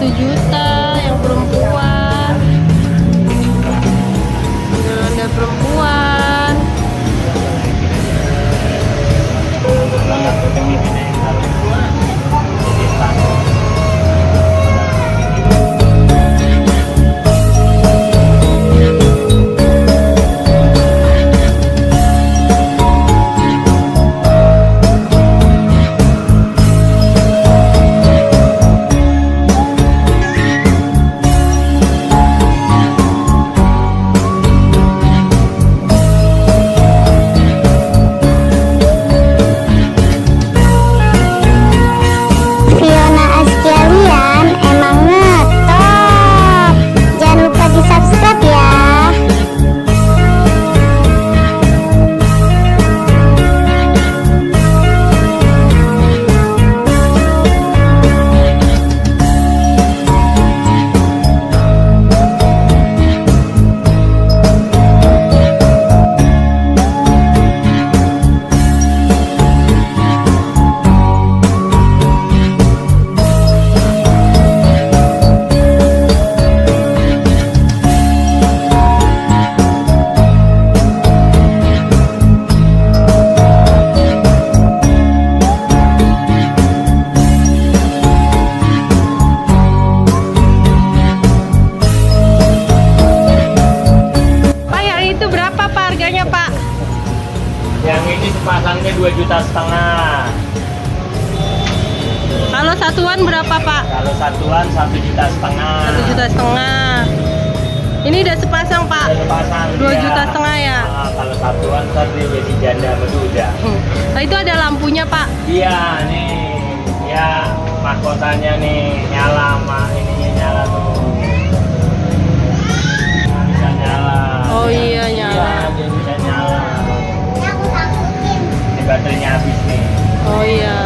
Rp1 juta yang perempuan. Ada perempuan. Yang ini sepasangnya 2,5 juta. Kalau satuan berapa, Pak? Kalau satuan 1,5 juta. 1,5 juta. Ini udah sepasang, Pak. Udah sepasang. 2,5 juta ya. Nah, kalau satuan ntar dia jadi janda beduda. Nah, itu ada lampunya, Pak. Iya nih, ya mahkotanya nih nyala, ininya nyala tuh. Bisa nyala. Oh iya, Iya, nyala. dia bisa nyala. Ini baterainya habis nih. Oh iya.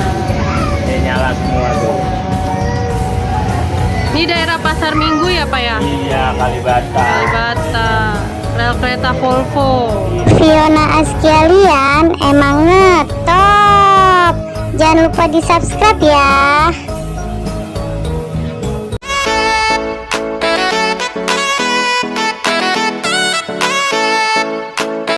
Dia nyala semua tuh. Ini daerah Pasar Minggu ya, Pak ya? Iya, Kalibata. Kalibata. Rel kereta Volvo. Fiona Askelian emang ngetop. Jangan lupa di subscribe ya.